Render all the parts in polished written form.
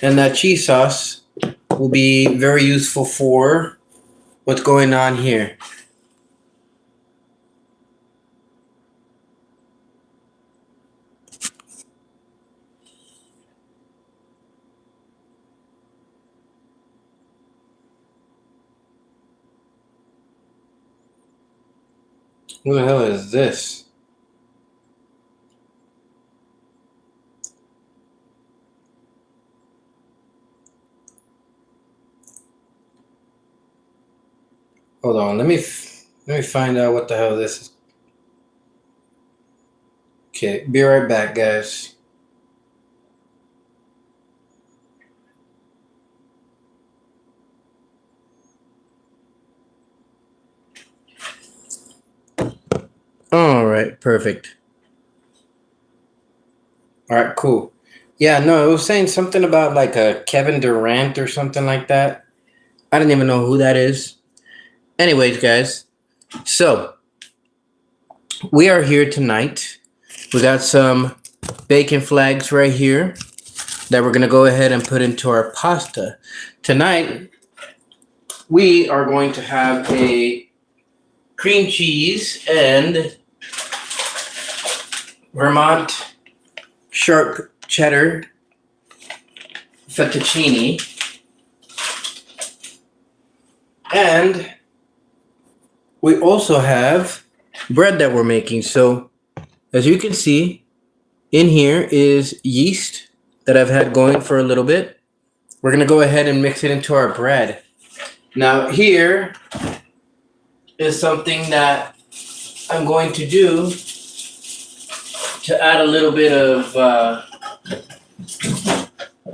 And that cheese sauce will be very useful for what's going on here. What the hell is this? Hold on, let me find out what the hell this is. Okay, be right back, guys. All right, perfect. All right, cool. Yeah, no, it was saying something about like a Kevin Durant or something like that. I didn't even know who that is. Anyways, guys, so we are here tonight. We got some bacon flags right here that we're gonna go ahead and put into our pasta. Tonight, we are going to have a cream cheese and Vermont sharp cheddar fettuccine. And we also have bread that we're making. So, as you can see, in here is yeast that I've had going for a little bit. We're going to go ahead and mix it into our bread. Now, here is something that I'm going to do to add a little bit of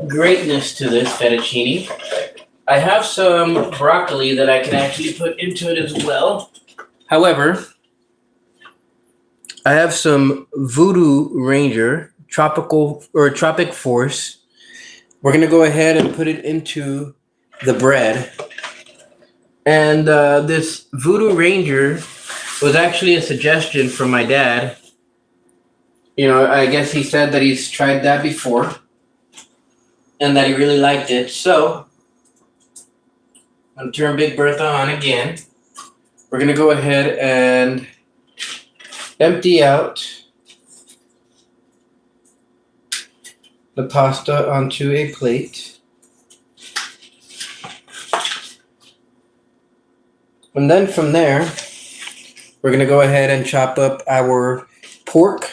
greatness to this fettuccine. I have some broccoli that I can actually put into it as well. However, I have some Voodoo Ranger Tropic Force. We're gonna go ahead and put it into the bread. And this Voodoo Ranger was actually a suggestion from my dad. You know, I guess he said that he's tried that before and that he really liked it. So I'm gonna turn Big Bertha on again. We're gonna go ahead and empty out the pasta onto a plate. And then from there, we're going to go ahead and chop up our pork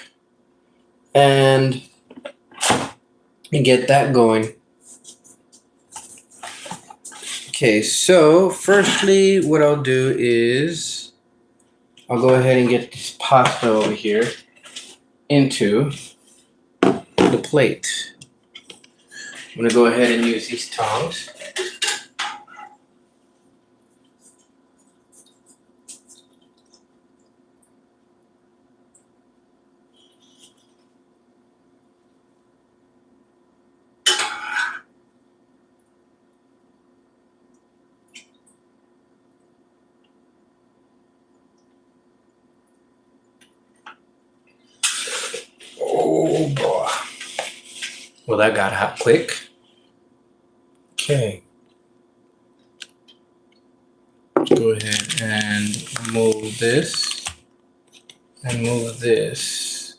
and get that going. Okay, so firstly, what I'll do is I'll go ahead and get this pasta over here into the plate. I'm going to go ahead and use these tongs. Oh boy. Well, that got hot quick. Okay. Go ahead and move this and move this.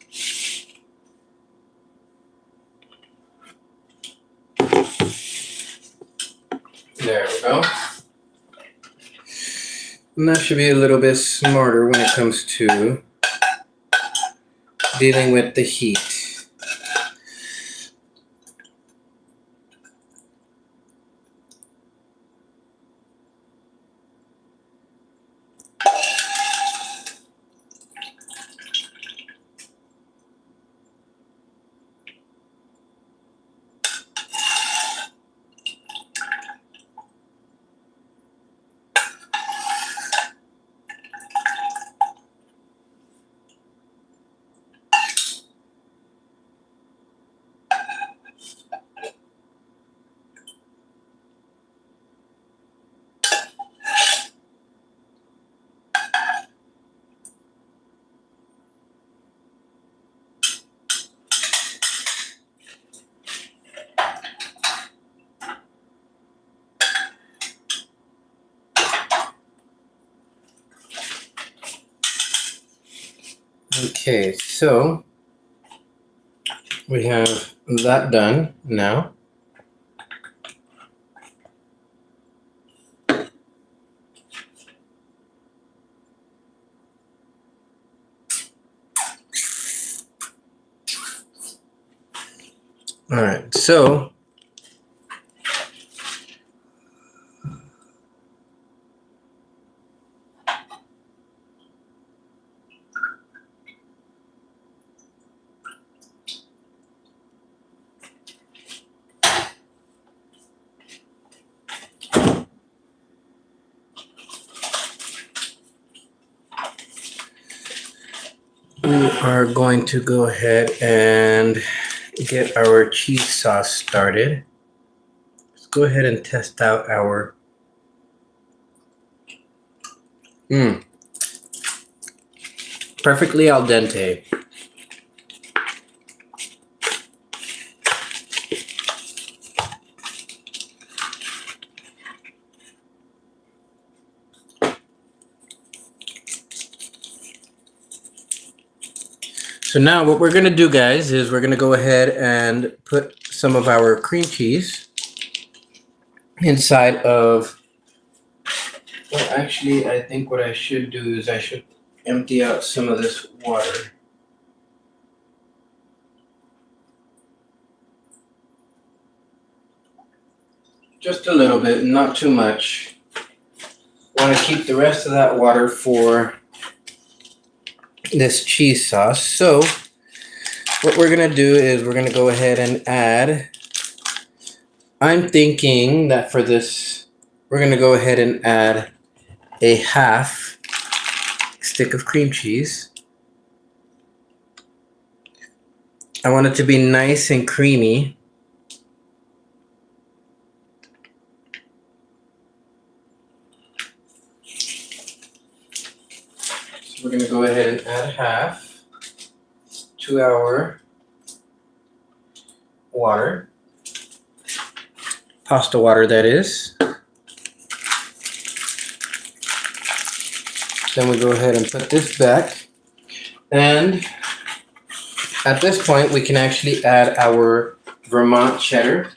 There we go. And that should be a little bit smarter when it comes to dealing with the heat. Okay, so we have that done now. All right, so we are going to go ahead and get our cheese sauce started. Let's go ahead and test out our perfectly al dente. So now what we're gonna do, guys, is we're gonna go ahead and put some of our cream cheese inside of, well, actually, I think what I should do is I should empty out some of this water. Just a little bit, not too much. Want to keep the rest of that water for this cheese sauce. So what we're gonna do is we're gonna go ahead and add, I'm thinking that for this, we're gonna go ahead and add a half stick of cream cheese. I want it to be nice and creamy. So we're gonna go ahead and add half to our water, pasta water that is. Then we go ahead and put this back, and at this point we can actually add our Vermont cheddar.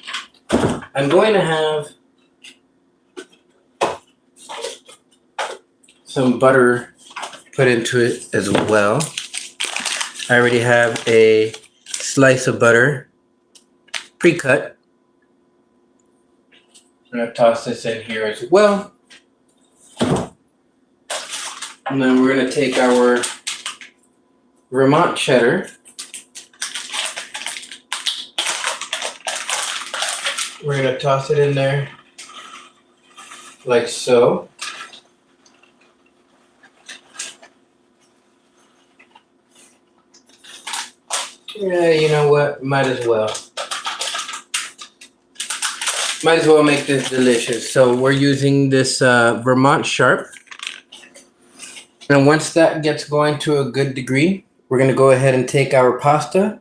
I'm going to have some butter put into it as well. I already have a slice of butter pre-cut. I'm gonna toss this in here as well. And then we're gonna take our Vermont cheddar. We're gonna toss it in there like so. Yeah, you know what? Might as well. Might as well make this delicious. So we're using this Vermont Sharp. And once that gets going to a good degree, we're going to go ahead and take our pasta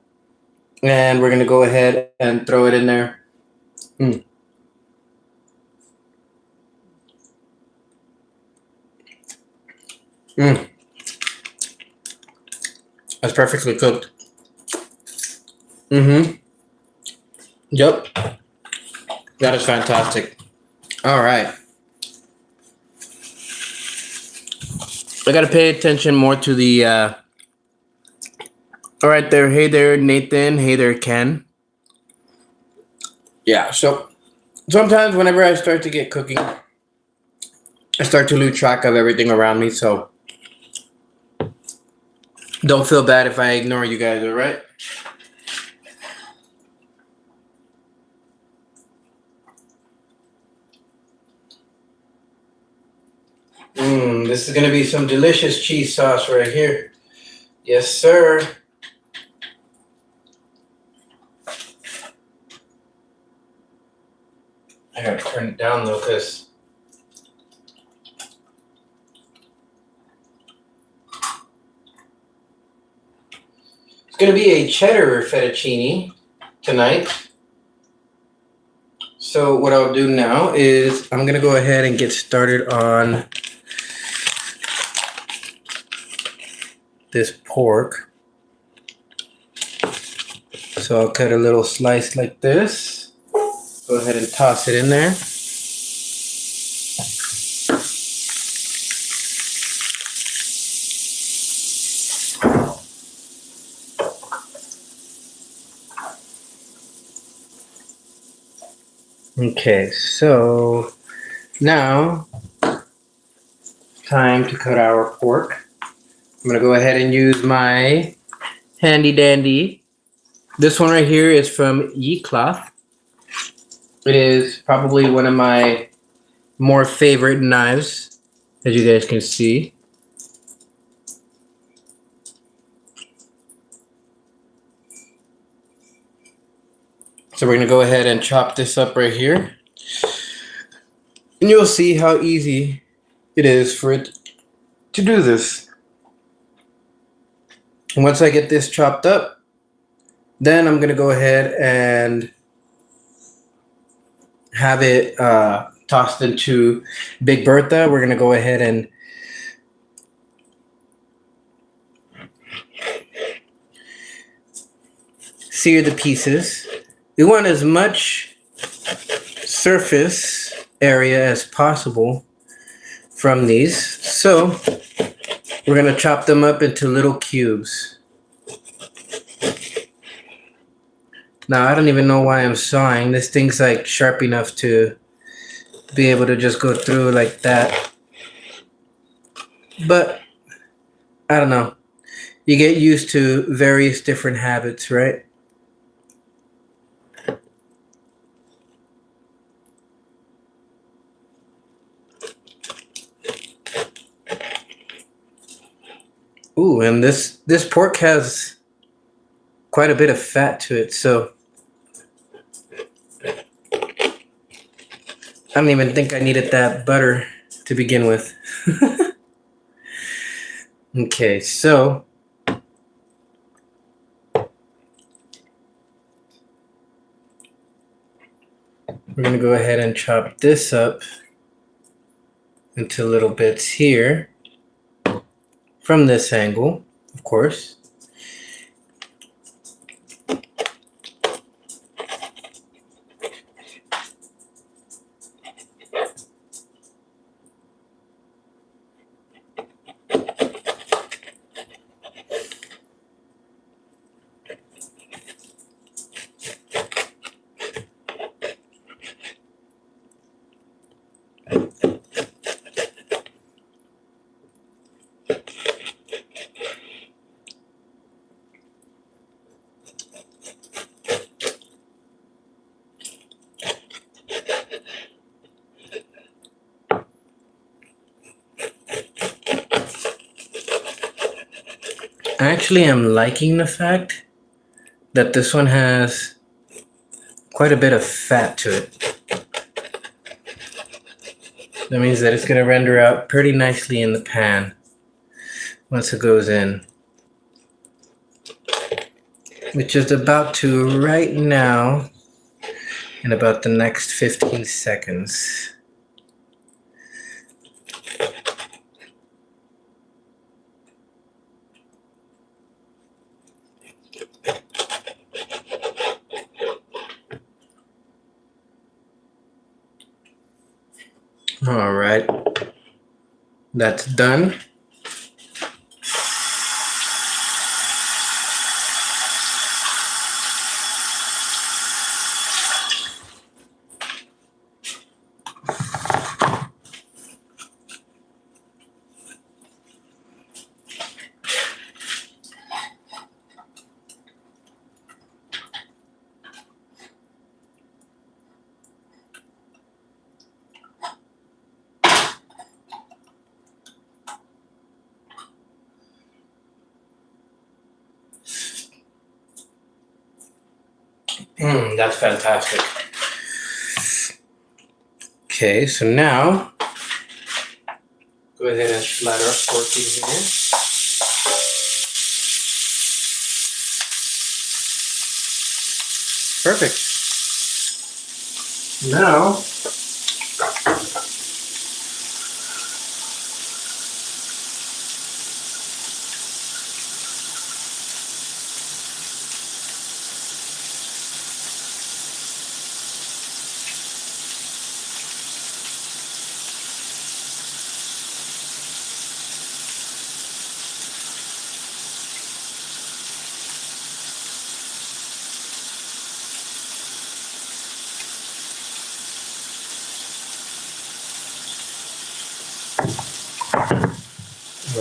and we're going to go ahead and throw it in there. That's perfectly cooked. Yep. That is fantastic. All right. I got to pay attention more to the, all right there. Hey there, Nathan. Hey there, Ken. Yeah, so sometimes whenever I start to get cooking, I start to lose track of everything around me. So don't feel bad if I ignore you guys, all right? This is going to be some delicious cheese sauce right here. Yes, sir. I got to turn it down though, because it's going to be a cheddar fettuccine tonight. So what I'll do now is I'm going to go ahead and get started on this pork. So I'll cut a little slice like this. Go ahead and toss it in there. Okay, so now time to cut our pork. I'm gonna go ahead and use my handy dandy. This one right here is from Yicloth. It is probably one of my more favorite knives, as you guys can see. So we're gonna go ahead and chop this up right here. And you'll see how easy it is for it to do this. And once I get this chopped up, then I'm gonna go ahead and have it tossed into Big Bertha. We're gonna go ahead and sear the pieces. We want as much surface area as possible from these. So we're gonna chop them up into little cubes. Now I don't even know why I'm sawing. This thing's like sharp enough to be able to just go through like that. But I don't know. You get used to various different habits, right? Ooh, and this pork has quite a bit of fat to it, so I don't even think I needed that butter to begin with. Okay, so we're gonna go ahead and chop this up into little bits here from this angle, of course. I actually am liking the fact that this one has quite a bit of fat to it. That means that it's gonna render out pretty nicely in the pan once it goes in. Which is about to right now in about the next 15 seconds. All right, that's done. That's fantastic. Okay, so now go ahead and slide our pork in here. Perfect. Now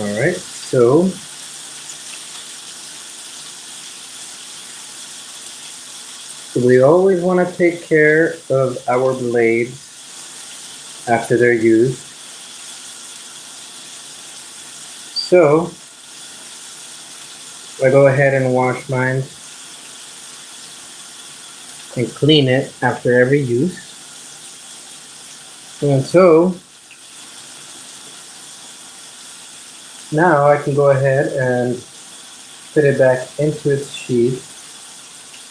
All right, so we always want to take care of our blades after they're used. So I go ahead and wash mine and clean it after every use. And so now I can go ahead and put it back into its sheath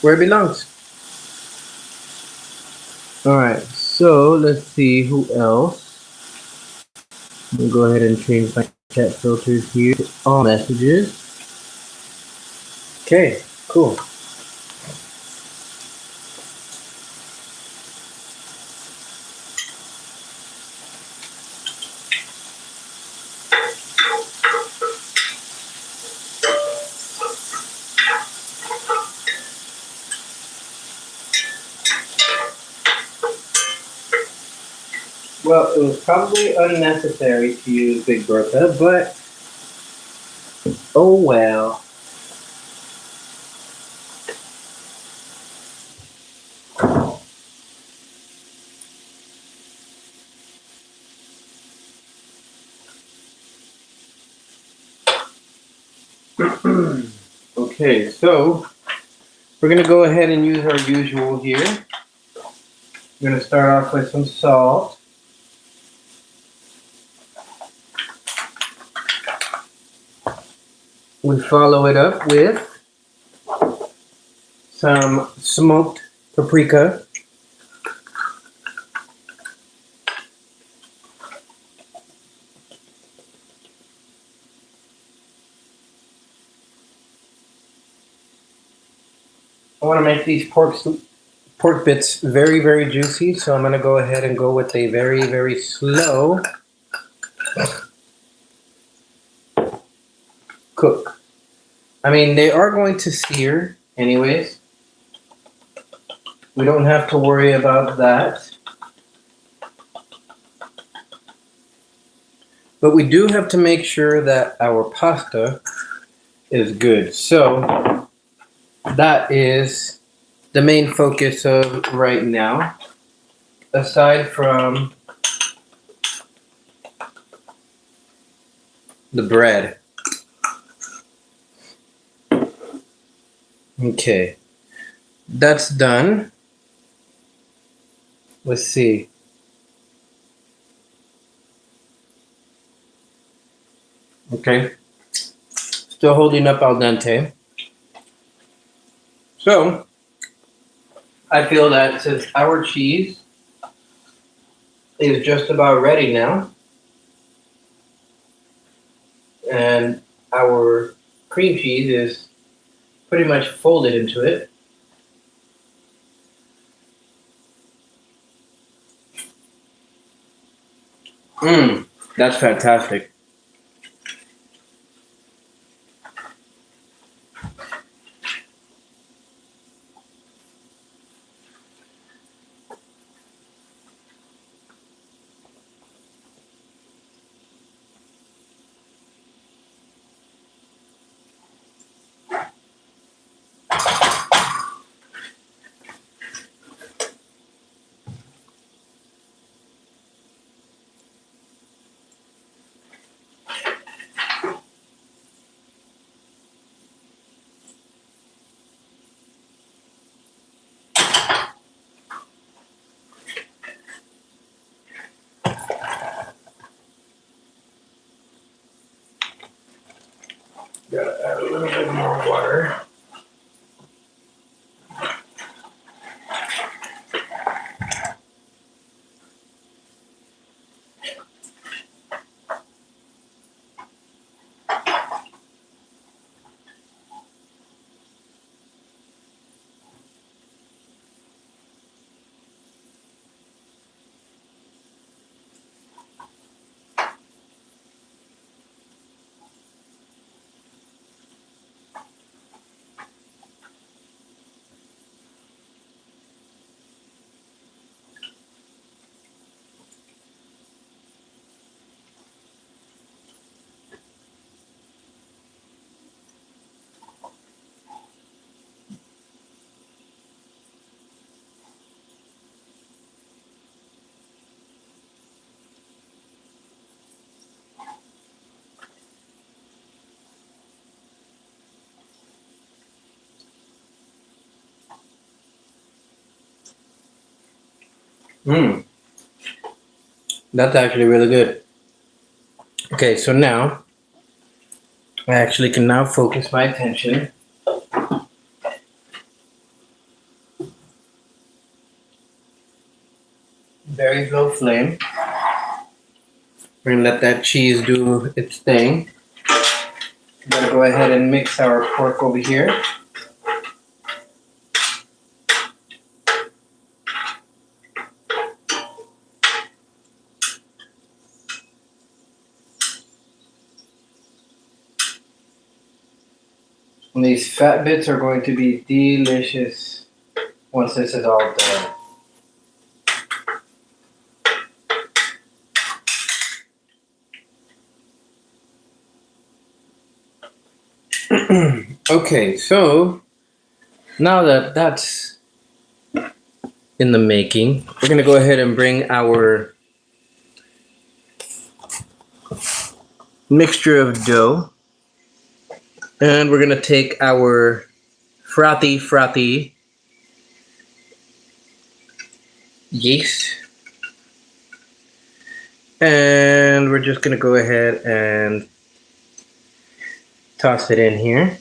where it belongs. Alright, so let's see who else. I'm gonna go ahead and change my chat filters here to all messages. Okay, cool. Well, it was probably unnecessary to use Big Bertha, but oh well. Okay, so we're gonna go ahead and use our usual here. We're gonna start off with some salt. We follow it up with some smoked paprika. I want to make these pork bits very, very juicy, so I'm going to go ahead and go with a very, very slow cook. I mean, they are going to sear anyways. We don't have to worry about that. But we do have to make sure that our pasta is good. So that is the main focus of right now. Aside from the bread. Okay, that's done. Let's see. Okay, still holding up al dente. So, I feel that since our cheese is just about ready now, and our cream cheese is pretty much folded into it, that's fantastic. Gotta add a little bit more water. Mm, that's actually really good. Okay, so now I actually can now focus my attention. Very low flame. We're gonna let that cheese do its thing. I'm gonna go ahead and mix our pork over here. And these fat bits are going to be delicious once this is all done. Okay, so now that that's in the making, we're gonna go ahead and bring our mixture of dough, and we're gonna take our frothy yeast, and we're just gonna go ahead and toss it in here.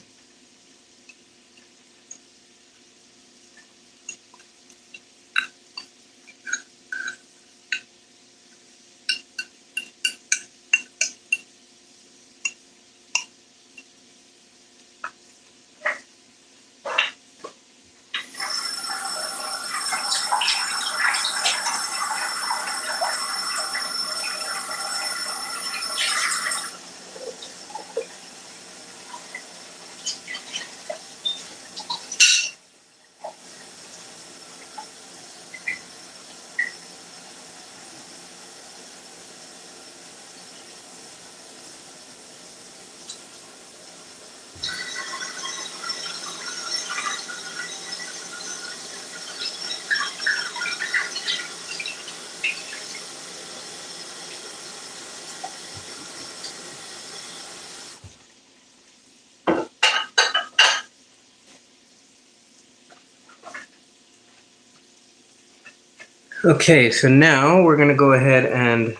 Okay, so now we're gonna go ahead and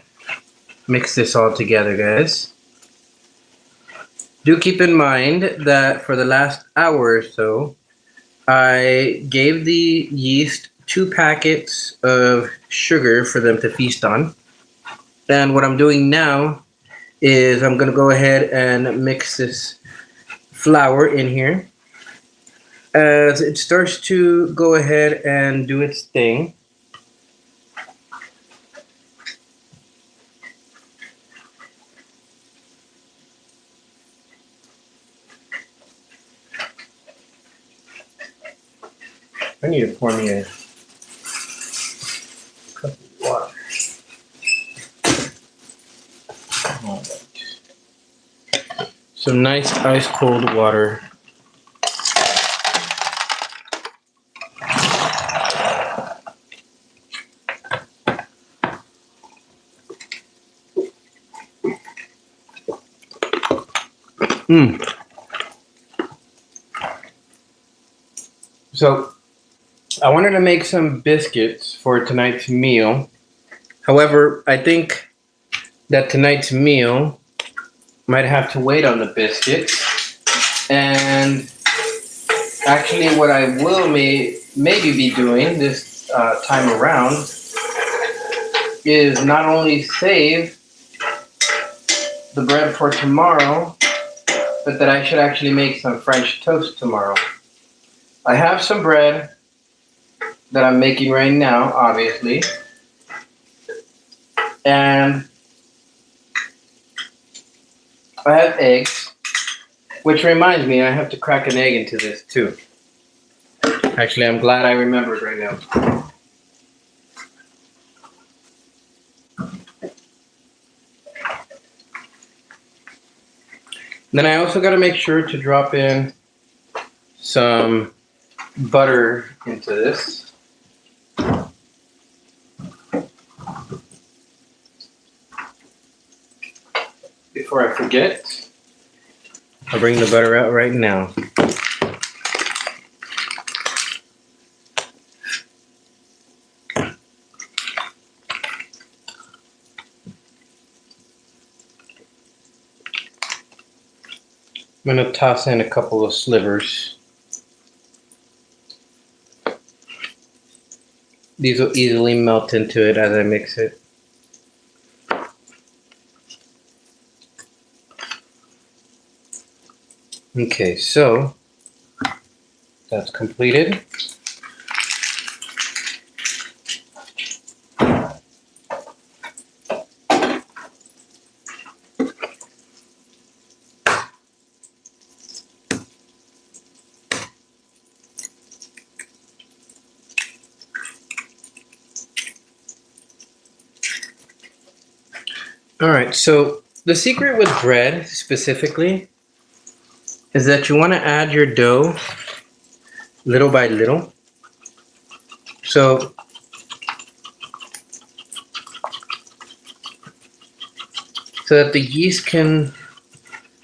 mix this all together, guys. Do keep in mind that for the last hour or so, I gave the yeast 2 packets of sugar for them to feast on. And what I'm doing now is I'm gonna go ahead and mix this flour in here. As it starts to go ahead and do its thing, I need to pour me a cup of water. All right. Some nice ice cold water. So I wanted to make some biscuits for tonight's meal. However, I think that tonight's meal might have to wait on the biscuits. And actually what I will maybe be doing this time around is not only save the bread for tomorrow, but that I should actually make some French toast tomorrow. I have some bread that I'm making right now, obviously. And I have eggs, which reminds me I have to crack an egg into this too. Actually, I'm glad I remembered right now. Then I also got to make sure to drop in some butter into this. Before I forget, I'll bring the butter out right now. I'm going to toss in a couple of slivers. These will easily melt into it as I mix it. Okay, so that's completed. All right, so the secret with bread specifically is that you want to add your dough little by little. So that the yeast can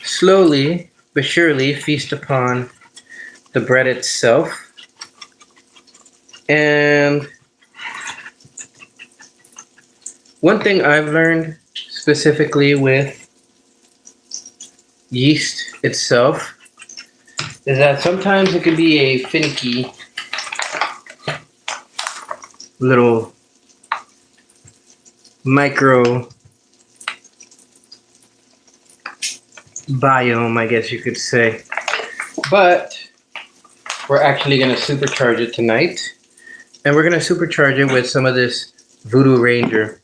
slowly but surely feast upon the bread itself. And one thing I've learned specifically with yeast itself is that sometimes it can be a finicky little micro biome, I guess you could say. But we're actually going to supercharge it tonight. And we're going to supercharge it with some of this Voodoo Ranger.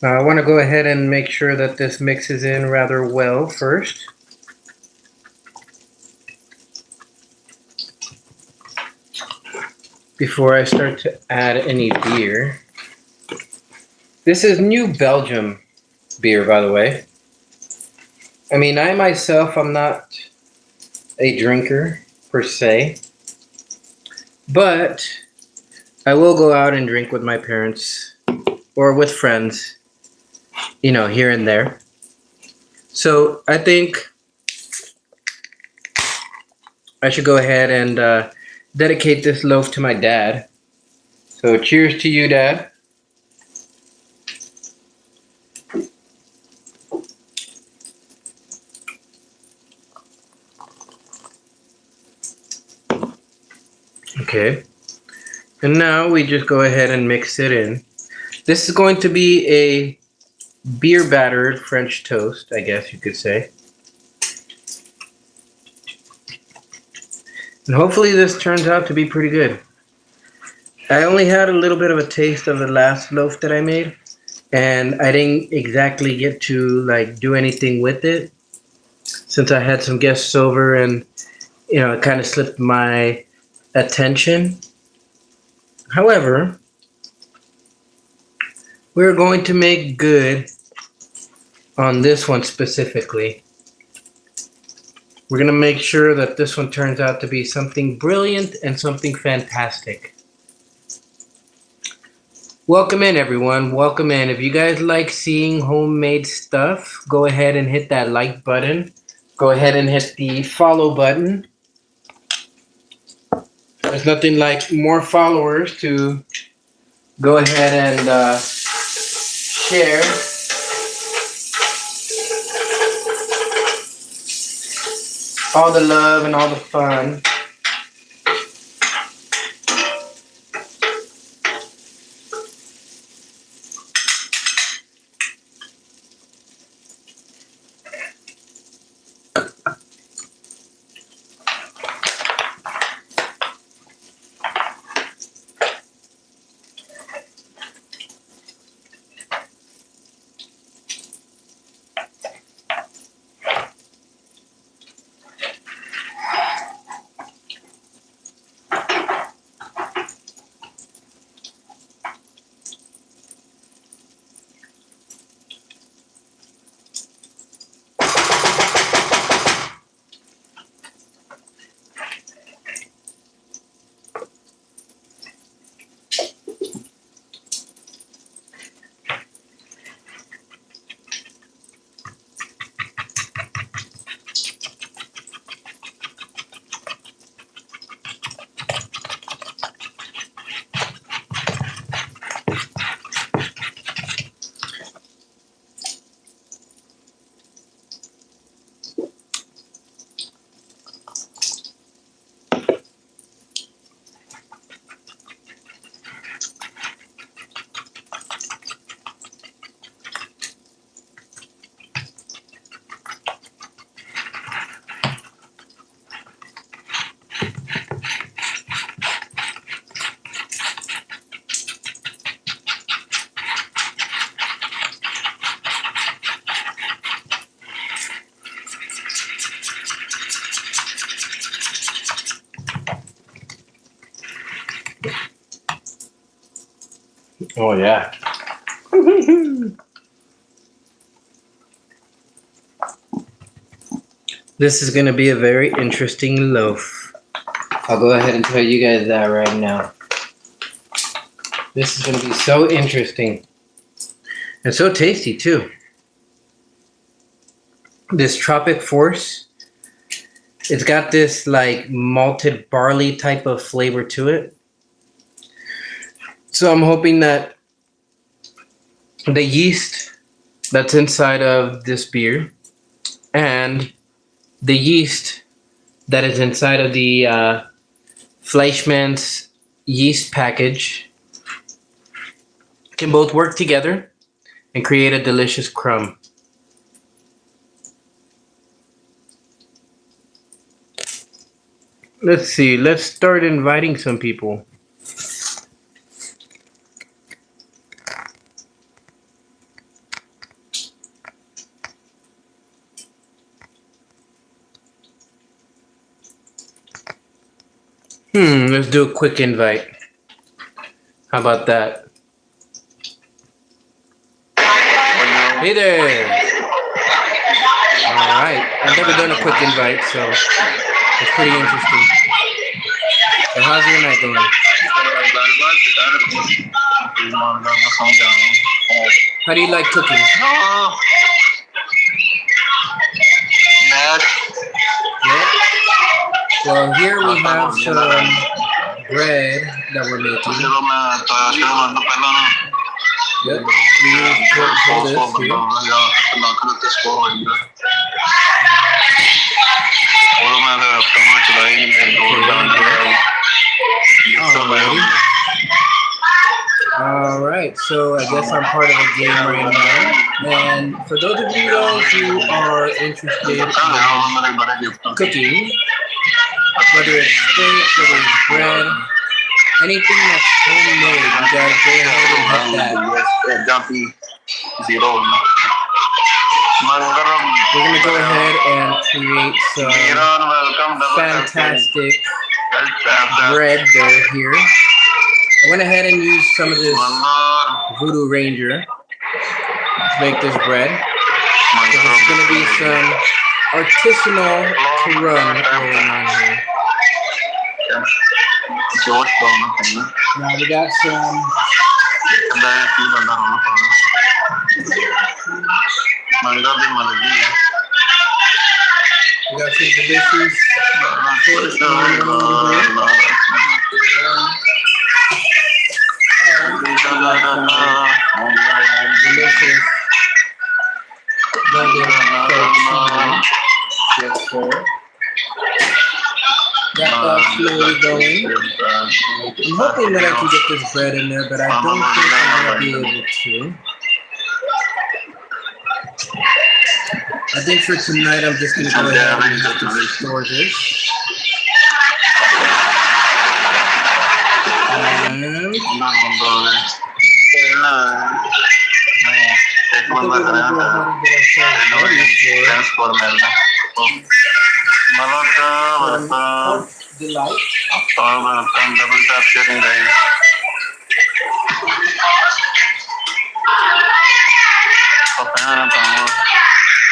Now I want to go ahead and make sure that this mixes in rather well first. Before I start to add any beer. This is New Belgium beer, by the way. I mean, I myself, I'm not a drinker per se, but I will go out and drink with my parents or with friends, you know, here and there. So I think I should go ahead and dedicate this loaf to my dad. So cheers to you, Dad. Okay, and now we just go ahead and mix it in. This is going to be a beer battered French toast, I guess you could say. And hopefully this turns out to be pretty good. I only had a little bit of a taste of the last loaf that I made, and I didn't exactly get to like do anything with it since I had some guests over, and you know, it kind of slipped my attention. However, we're going to make good on this one specifically. We're going to make sure that this one turns out to be something brilliant and something fantastic. Welcome in, everyone. Welcome in. If you guys like seeing homemade stuff, go ahead and hit that like button. Go ahead and hit the follow button. There's nothing like more followers to go ahead and share. All the love and all the fun. Oh yeah. This is gonna be a very interesting loaf. I'll go ahead and tell you guys that right now. This is gonna be so interesting. And so tasty too. This Tropic Force, it's got this like malted barley type of flavor to it. So I'm hoping that the yeast that's inside of this beer and the yeast that is inside of the Fleischmann's yeast package can both work together and create a delicious crumb. Let's see, let's start inviting some people. Let's do a quick invite. How about that? Hey there! Alright, I've never done a quick invite, so it's pretty interesting. So how's your night going? How do you like cooking? Yeah. Well, here we have some bread that we're making. Yep. We put this here. All right, so I guess I'm part of a game right now. And for those of you guys who are interested in cooking, whether it's steak, whether it's bread, anything that's homemade, you guys go ahead and hit that. We're going to go ahead and create some fantastic bread dough here. I went ahead and used some of this Voodoo Ranger to make this bread. So there's going to be some artisanal run going on here. Now we got some delicious delicious yes sir. Got that slowly going. I'm hoping that I can get this bread in there, but I don't think I'm going to be able to. I think for tonight I'm just going to go ahead and have to store this. Delight. Double tap sharing guys.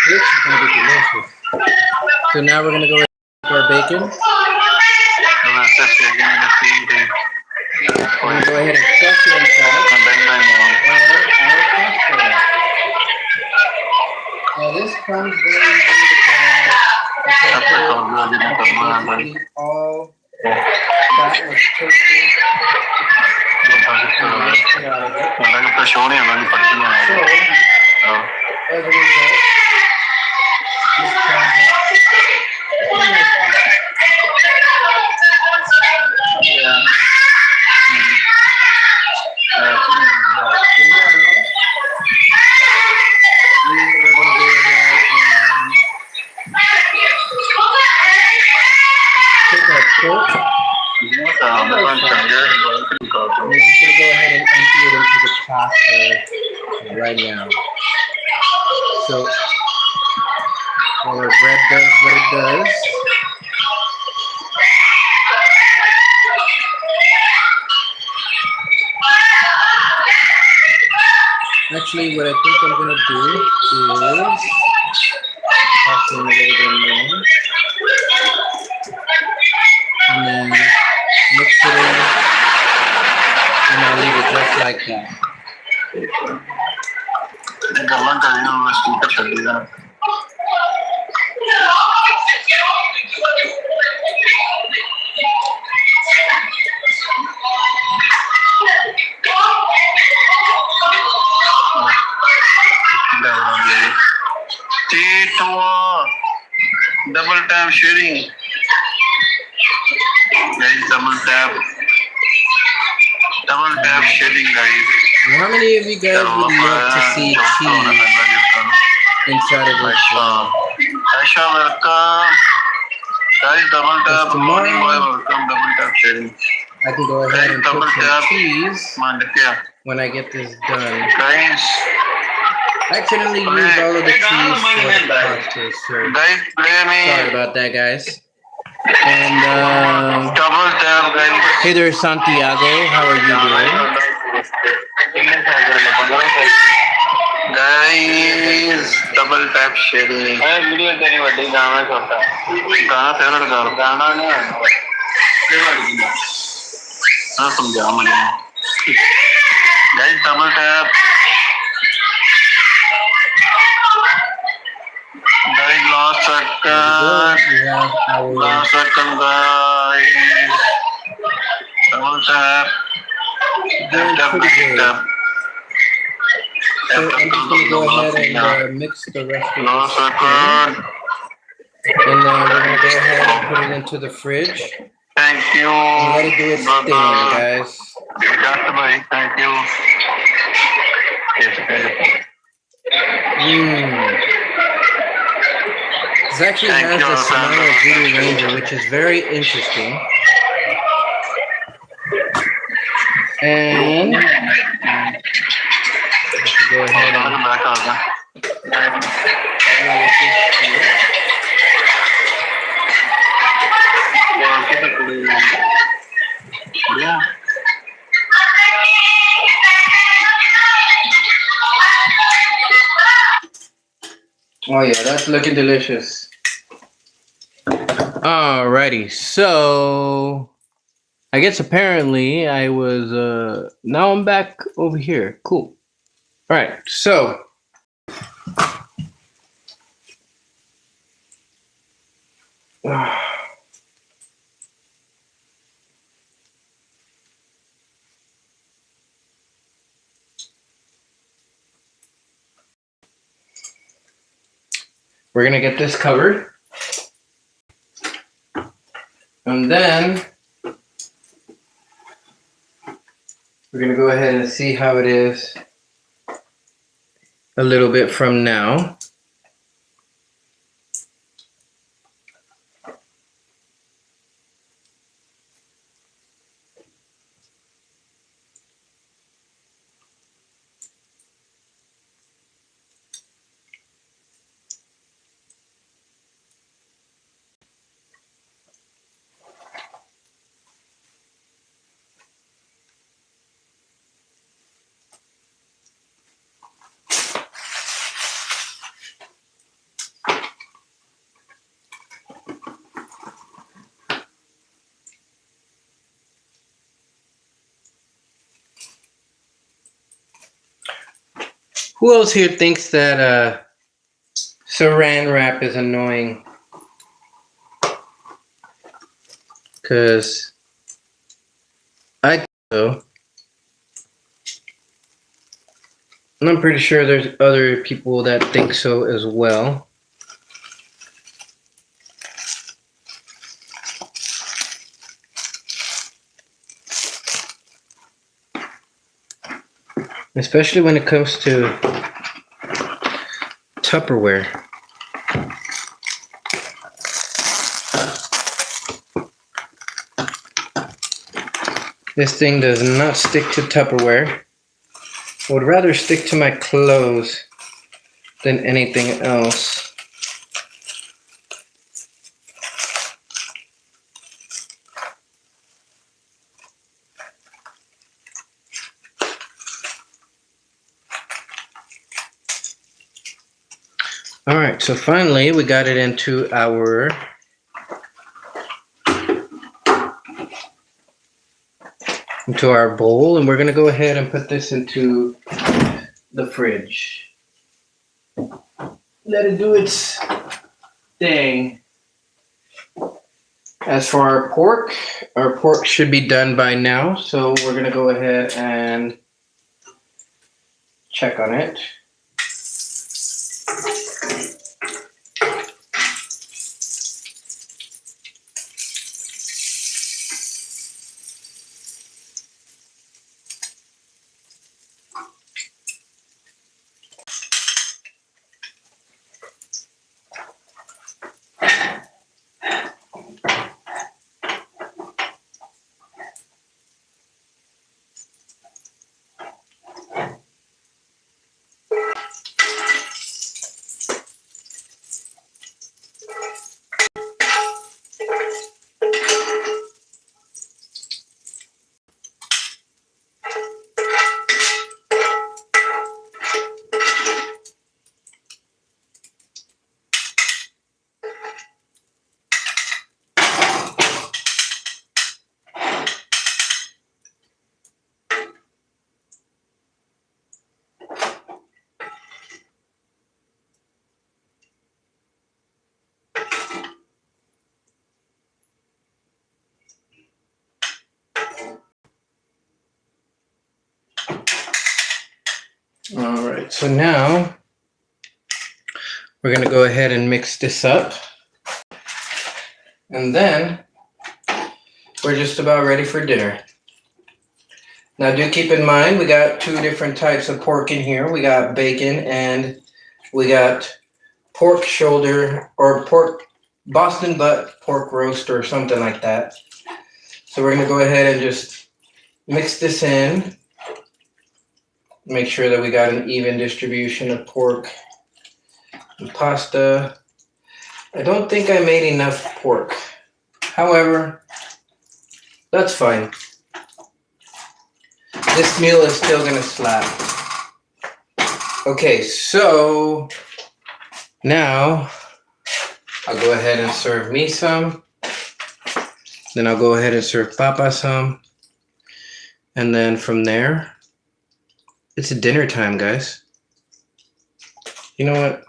This is going to be delicious. So now we're going to go with our bacon. We're going to go ahead and crush it inside. Now this comes very easy because all that was toasted. So, as a result, this comes yeah. Take that pork. We're just going to go ahead and empty it into the caster right now. So while our bread does what it does, actually, what I think I'm gonna do is toss in a little bit more, and then mix it in, and I'll leave it just like that. Double tap sharing. Guys, double tap sharing, guys. How many of you guys would love to see cheese inside of this? Aisha, welcome. Guys, double tap. Tomorrow, welcome. Double tap sharing. I can go ahead and put some cheese when I get this done. Guys, I accidentally used all of the cheese for the pasta, so guys, play me. sorry about that, guys. And Double tap, guys. hey there, Santiago. How are you doing? Guys, double tap sharing. Video तेरी बड़ी गाना छोटा गाना favourite कर गाना नहीं हाँ समझा मुझे guys double tap guys last second guys double tap tap So I'm just going to go ahead and mix the rest of this in. And then we're going to go ahead and put it into the fridge. Thank you. And let it do its thing, guys. Thank you. This actually has the smell of Voodoo Ranger, which is very interesting. And go ahead and yeah. Oh yeah, that's looking delicious. Alrighty, so I guess apparently I was now I'm back over here. Cool. Alright, so we're gonna get this covered. And then we're gonna go ahead and see how it is a little bit from now. Who else here thinks that saran wrap is annoying? Because I think so. And I'm pretty sure there's other people that think so as well. Especially when it comes to Tupperware. This thing does not stick to Tupperware. I would rather stick to my clothes than anything else. All right, so finally we got it into our bowl, and we're gonna go ahead and put this into the fridge. Let it do its thing. As for our pork should be done by now, so we're gonna go ahead and check on it. All right, so now we're gonna go ahead and mix this up, and then we're just about ready for dinner. Now do keep in mind, we got two different types of pork in here. We got bacon and we got pork shoulder or pork Boston butt pork roast or something like that. So we're gonna go ahead and just mix this in. Make sure that we got an even distribution of pork and pasta. I don't think I made enough pork. However, that's fine. This meal is still gonna slap. Okay, so now I'll go ahead and serve me some. Then I'll go ahead and serve Papa some. And then from there, it's dinner time, guys. You know what?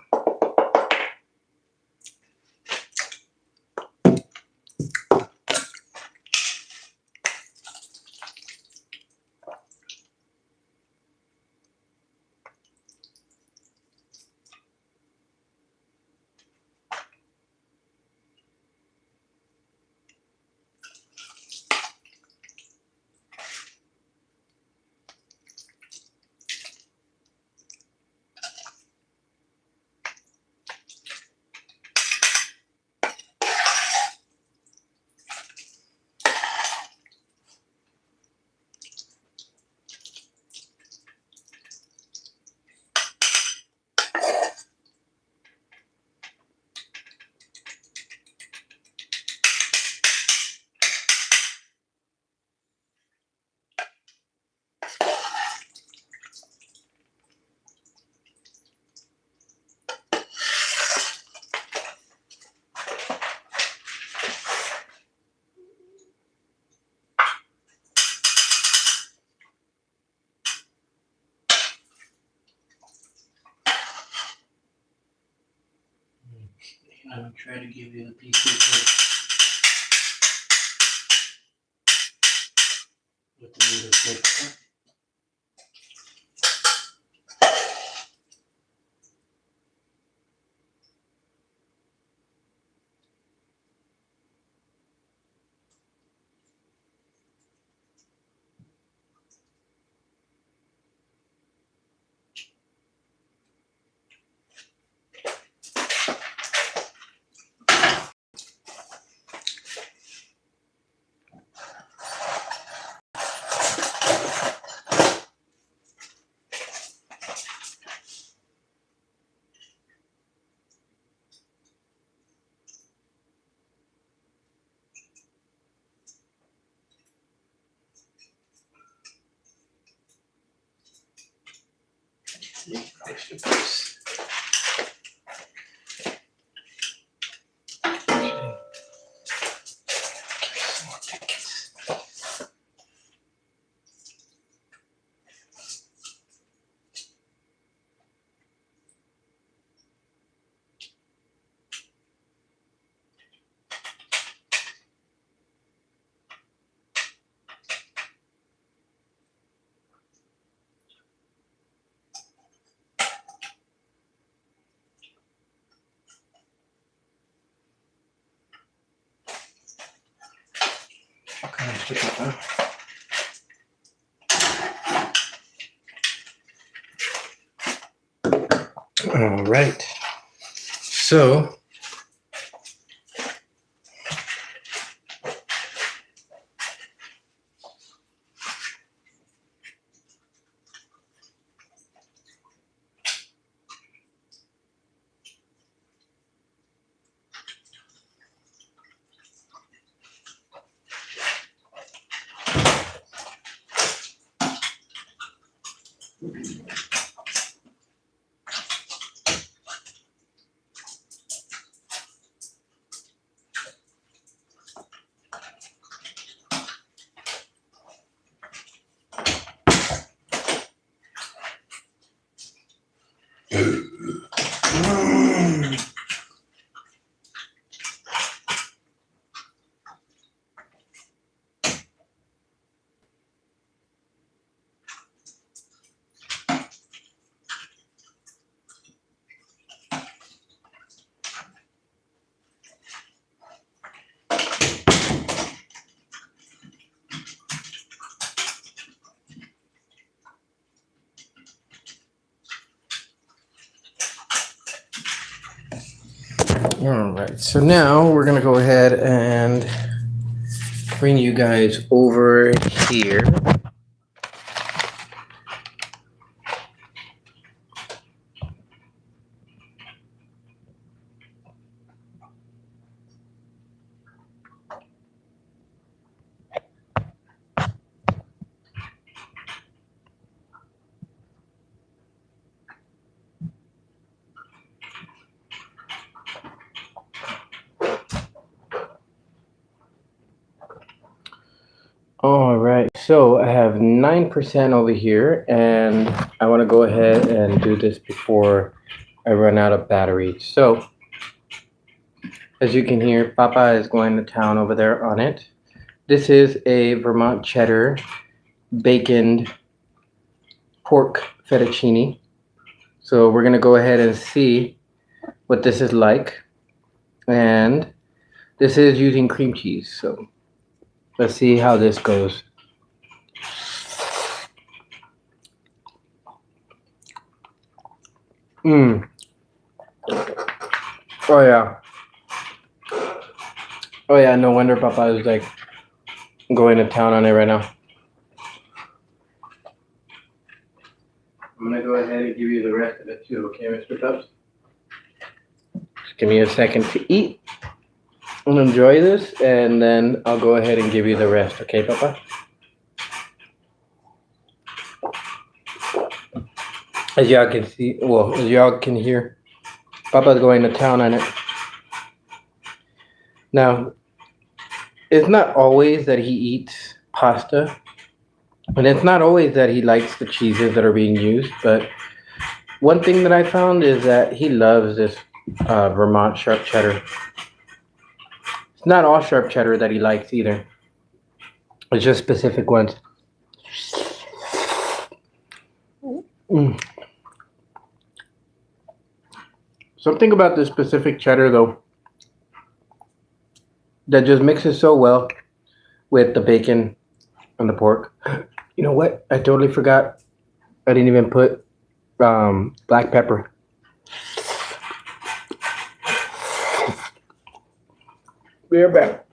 I'm gonna try to give you the pieces with the little paper. Extra piece. All right. So all right. So now we're gonna go ahead and bring you guys over here. All right, so I have 9% over here, and I want to go ahead and do this before I run out of battery. So, as you can hear, Papa is going to town over there on it. This is a Vermont cheddar baconed pork fettuccine. So we're gonna go ahead and see what this is like. And this is using cream cheese, so let's see how this goes. Mmm. Oh yeah. Oh yeah, no wonder Papa is like going to town on it right now. I'm gonna go ahead and give you the rest of it too, okay, Mr. Tubbs? Just give me a second to eat and enjoy this, and then I'll go ahead and give you the rest, okay, Papa? As y'all can see, well, as y'all can hear, Papa's going to town on it. Now, it's not always that he eats pasta, and it's not always that he likes the cheeses that are being used, but one thing that I found is that he loves this Vermont sharp cheddar. It's not all sharp cheddar that he likes either. It's just specific ones. Mm. Something about this specific cheddar, though, that just mixes so well with the bacon and the pork. You know what? I totally forgot. I didn't even put black pepper. Be right back.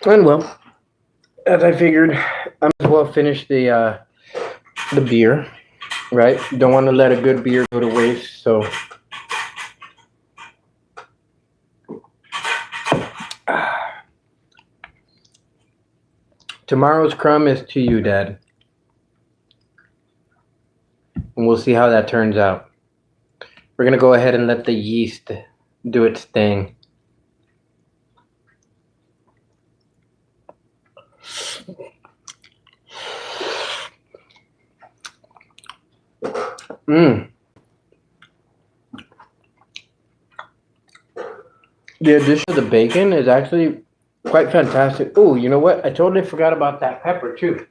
And well, as I figured, I might as well finish the beer, right? Don't want to let a good beer go to waste, so Tomorrow's crumb is to you, Dad. And we'll see how that turns out. We're going to go ahead and let the yeast do its thing. Mmm. The addition of the bacon is actually quite fantastic. Oh, you know what? I totally forgot about that pepper too.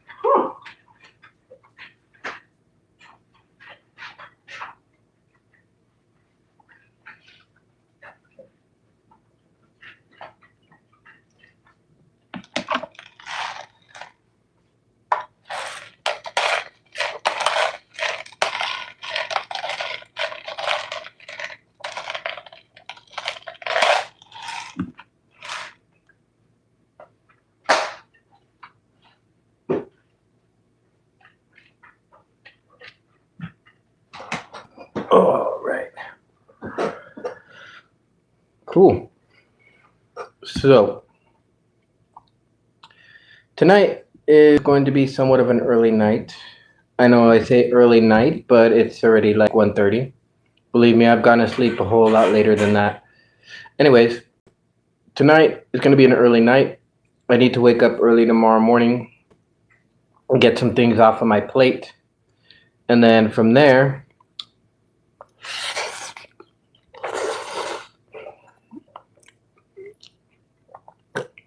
All right. Cool. So, tonight is going to be somewhat of an early night. I know I say early night, but it's already like 1:30. Believe me, I've gone to sleep a whole lot later than that. Anyways, tonight is going to be an early night. I need to wake up early tomorrow morning and get some things off of my plate. And then from there,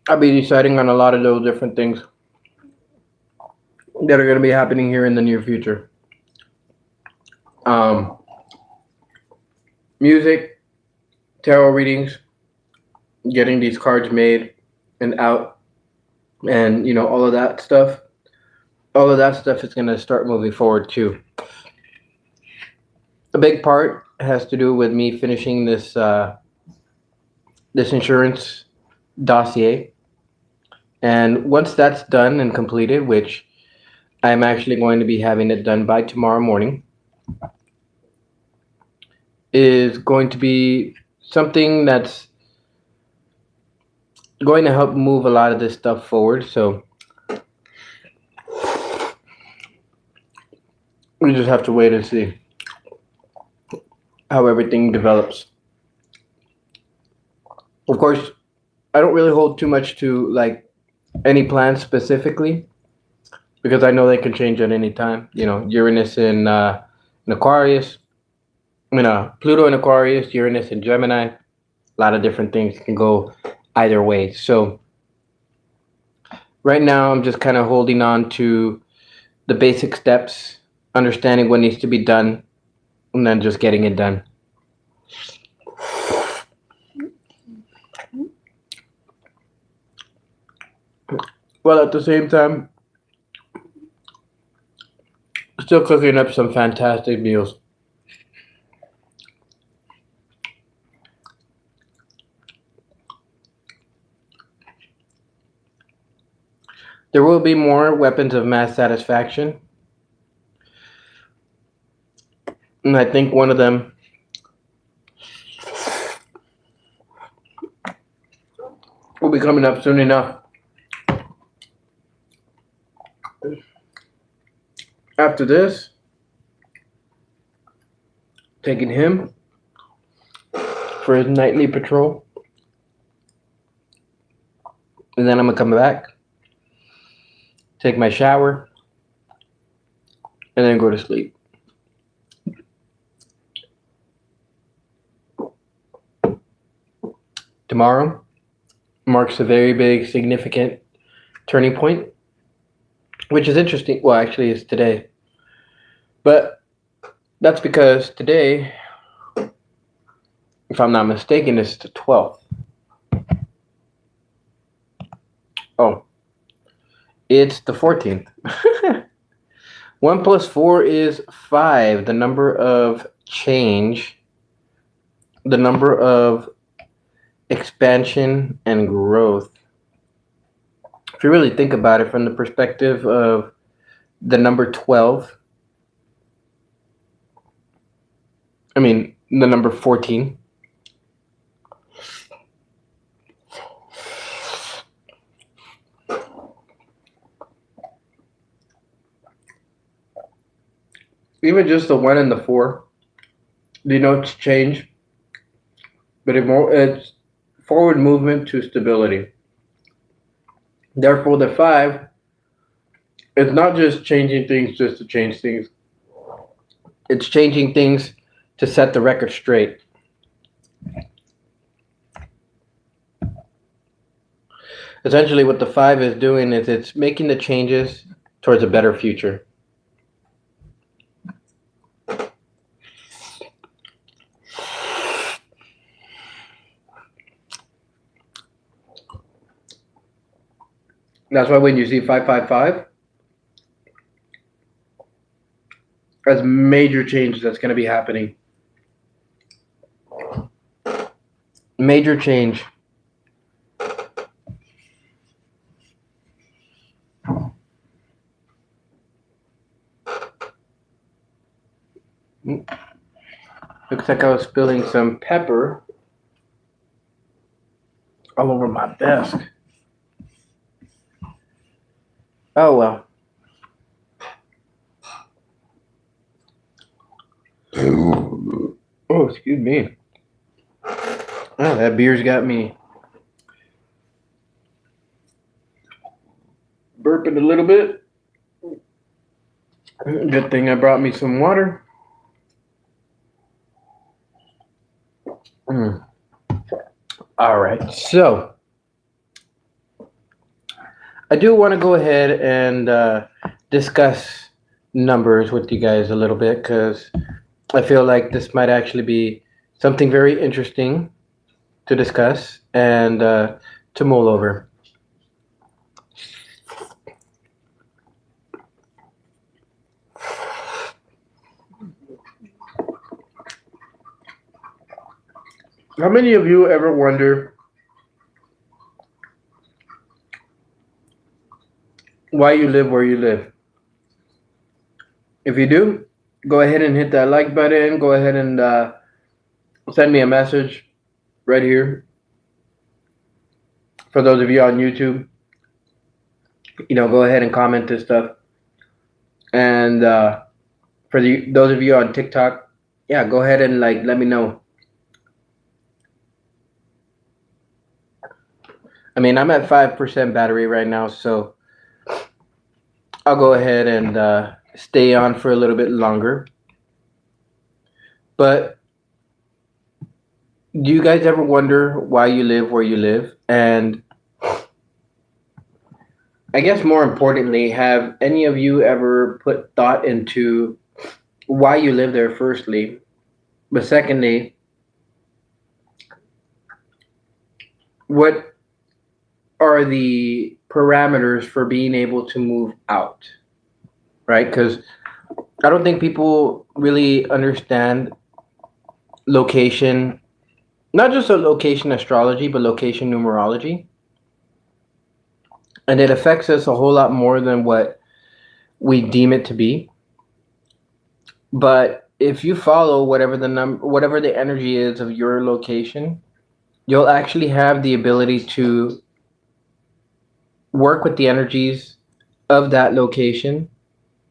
I'll be deciding on a lot of those different things that are going to be happening here in the near future. Music, tarot readings, getting these cards made and out, and all of that stuff. All of that stuff is going to start moving forward too. A big part has to do with me finishing this this insurance dossier, and once that's done and completed, which I'm actually going to be having it done by tomorrow morning, is going to be something that's going to help move a lot of this stuff forward. So we just have to wait and see how everything develops. Of course, I don't really hold too much to like any plans specifically, because I know they can change at any time. Uranus in Aquarius, Pluto in Aquarius, Uranus in Gemini. A lot of different things can go either way. So right now, I'm just kind of holding on to the basic steps, understanding what needs to be done, and then just getting it done. While at the same time, still cooking up some fantastic meals. There will be more weapons of mass satisfaction. And I think one of them will be coming up soon enough. After this, taking him for his nightly patrol. And then I'm going to come back, take my shower, and then go to sleep. Tomorrow marks a very big, significant turning point, which is interesting. Well, actually, it's today. But that's because today, if I'm not mistaken, it's the 12th. Oh, it's the 14th. 1 plus 4 is 5. The number of change, the number of expansion and growth. If you really think about it from the perspective of the number 12, the number 14. even just the 1 and the 4, denotes change, but it's forward movement to stability. Therefore, the 5 is not just changing things just to change things. It's changing things to set the record straight. Essentially, what the 5 is doing is it's making the changes towards a better future. That's why when you see 555, there's major change that's going to be happening. Major change. Looks like I was spilling some pepper all over my desk. Oh well. Oh, excuse me. Oh, that beer's got me burping a little bit. Good thing I brought me some water. All right, so I do want to go ahead and discuss numbers with you guys a little bit because I feel like this might actually be something very interesting to discuss and to mull over. How many of you ever wonder why you live where you live? If you do, go ahead and hit that like button. Go ahead and send me a message right here. For those of you on YouTube, go ahead and comment this stuff. And for those of you on TikTok, yeah, go ahead and let me know. I mean, I'm at 5% battery right now, so I'll go ahead and stay on for a little bit longer. But do you guys ever wonder why you live where you live? And I guess more importantly, have any of you ever put thought into why you live there, firstly? But secondly, what are the parameters for being able to move out, right? Because I don't think people really understand location, not just a location astrology, but location numerology. And it affects us a whole lot more than what we deem it to be. But if you follow whatever the energy is of your location, you'll actually have the ability to work with the energies of that location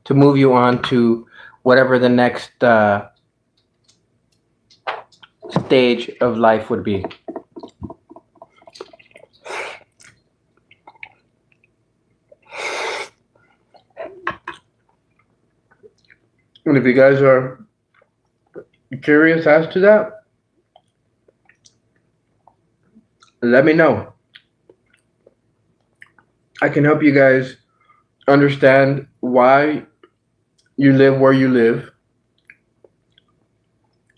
to move you on to whatever the next stage of life would be. And if you guys are curious as to that, let me know. I can help you guys understand why you live where you live.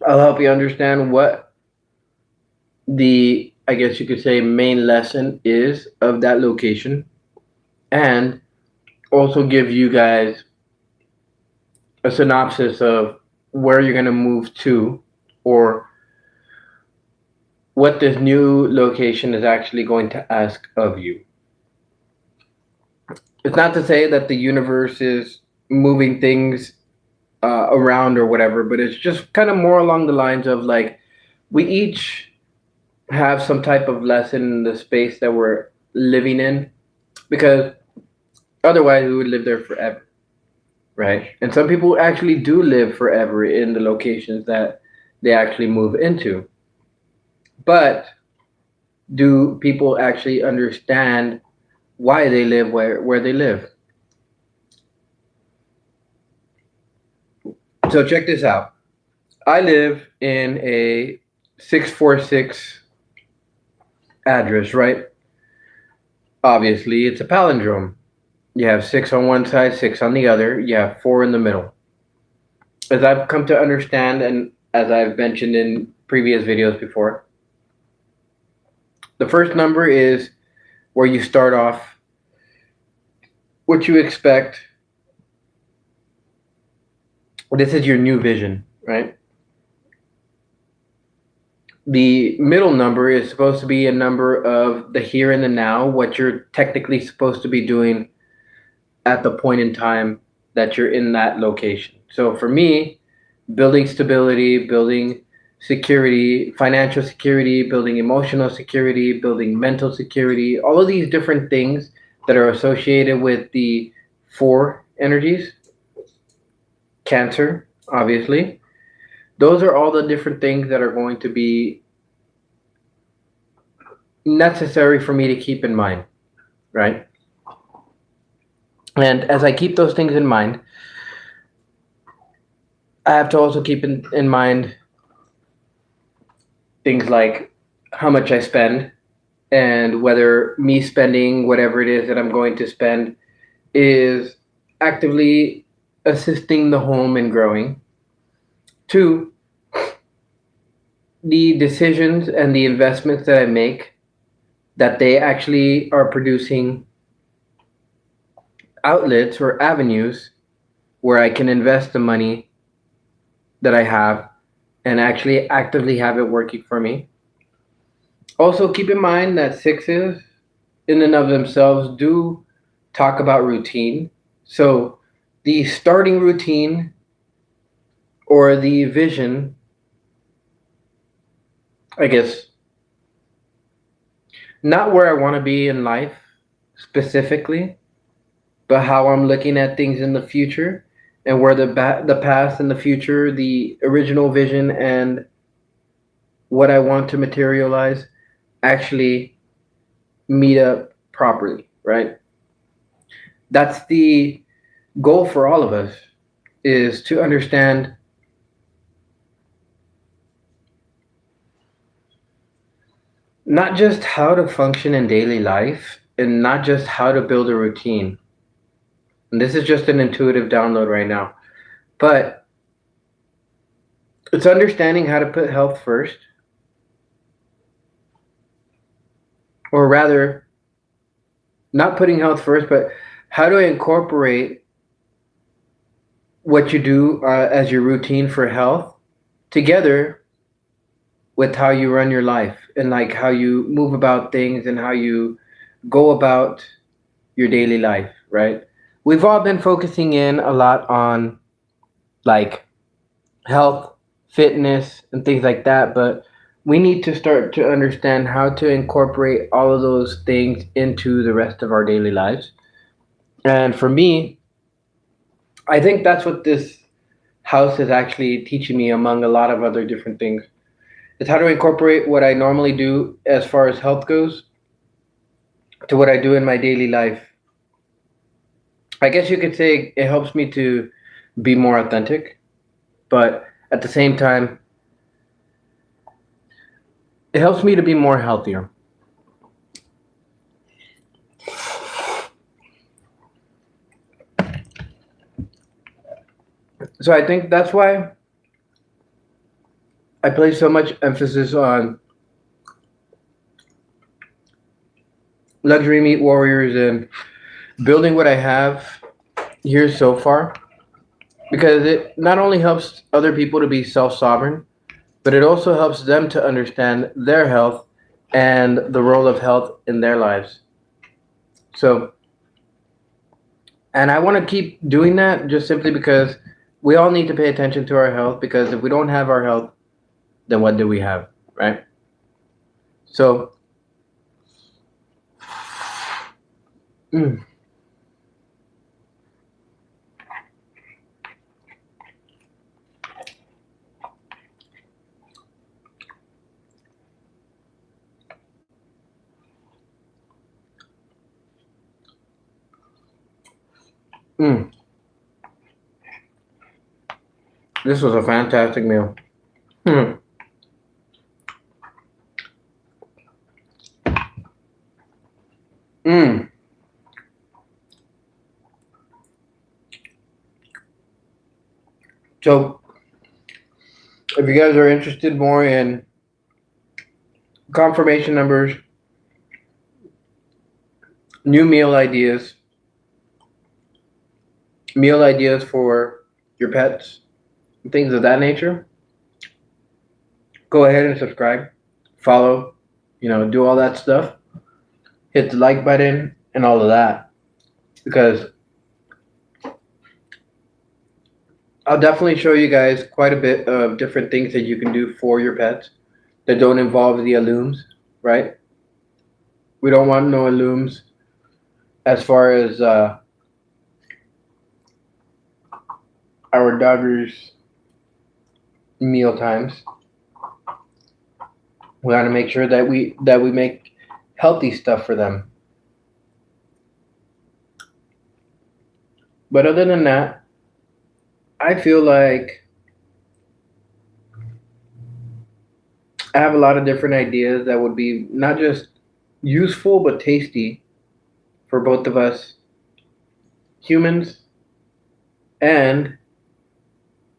I'll help you understand what the, I guess you could say, main lesson is of that location, and also give you guys a synopsis of where you're going to move to, or what this new location is actually going to ask of you. It's not to say that the universe is moving things around or whatever, but it's just kind of more along the lines of we each have some type of lesson in the space that we're living in, because otherwise we would live there forever, right? And some people actually do live forever in the locations that they actually move into. But do people actually understand why they live where they live? So check this out. I live in a 646 address, right? Obviously, it's a palindrome. You have 6 on one side, 6 on the other, you have 4 in the middle. As I've come to understand, and as I've mentioned in previous videos before, the first number is where you start off, what you expect. This is your new vision, right? The middle number is supposed to be a number of the here and the now, what you're technically supposed to be doing at the point in time that you're in that location. So for me, building stability, building security, financial security, building emotional security, building mental security, all of these different things that are associated with the 4 energies, Cancer, obviously. Those are all the different things that are going to be necessary for me to keep in mind, right? And as I keep those things in mind, I have to also keep in mind things like how much I spend and whether me spending whatever it is that I'm going to spend is actively assisting the home in growing. 2, the decisions and the investments that I make, that they actually are producing outlets or avenues where I can invest the money that I have and actually actively have it working for me. Also, keep in mind that 6s, in and of themselves, do talk about routine. So, the starting routine or the vision, I guess, not where I want to be in life specifically, but how I'm looking at things in the future and where the past and the future, the original vision and what I want to materialize actually meet up properly, right? That's the goal for all of us, is to understand not just how to function in daily life and not just how to build a routine. And this is just an intuitive download right now, but it's understanding how to put health first, or rather, not putting health first, but how to incorporate what you do as your routine for health together with how you run your life and like how you move about things and how you go about your daily life, right? We've all been focusing in a lot on like health, fitness, and things like that, but we need to start to understand how to incorporate all of those things into the rest of our daily lives. And for me, I think that's what this house is actually teaching me, among a lot of other different things, is how to incorporate what I normally do as far as health goes to what I do in my daily life. I guess you could say it helps me to be more authentic, but at the same time, it helps me to be more healthier. So I think that's why I place so much emphasis on Luxury Meat Warriors and building what I have here so far, because it not only helps other people to be self-sovereign, but it also helps them to understand their health and the role of health in their lives. So, and I want to keep doing that just simply because we all need to pay attention to our health, because if we don't have our health, then what do we have, right? So, Mm. This was a fantastic meal. Mm. Mm. So, if you guys are interested more in confirmation numbers, new meal ideas for your pets, things of that nature, go ahead and subscribe, follow, do all that stuff. Hit the like button and all of that, because I'll definitely show you guys quite a bit of different things that you can do for your pets that don't involve the illums, right? We don't want no illums as far as our doggers' meal times. We got to make sure that we make healthy stuff for them. But other than that, I feel like I have a lot of different ideas that would be not just useful but tasty for both of us humans and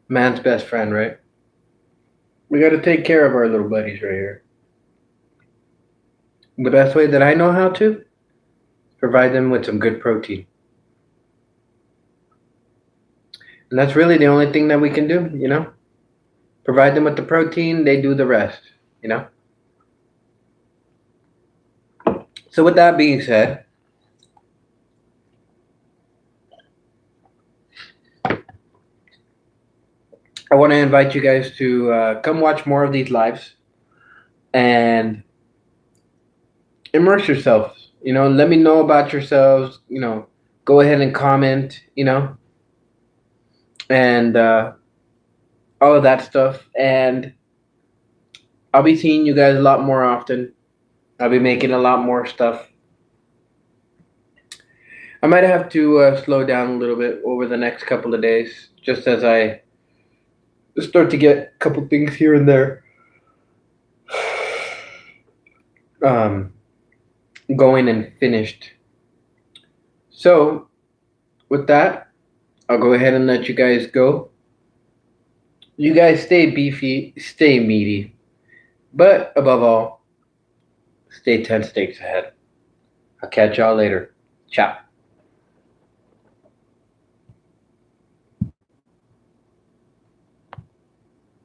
man's best friend, right? We got to take care of our little buddies right here. The best way that I know how to provide them with some good protein. And that's really the only thing that we can do. Provide them with the protein, they do the rest. So with that being said, I want to invite you guys to come watch more of these lives and immerse yourselves. Let me know about yourselves. Go ahead and comment. And all of that stuff. And I'll be seeing you guys a lot more often. I'll be making a lot more stuff. I might have to slow down a little bit over the next couple of days, just as I start to get a couple things here and there going and finished. So, with that, I'll go ahead and let you guys go. You guys stay beefy, stay meaty, but above all, stay 10 steaks ahead. I'll catch y'all later. Ciao.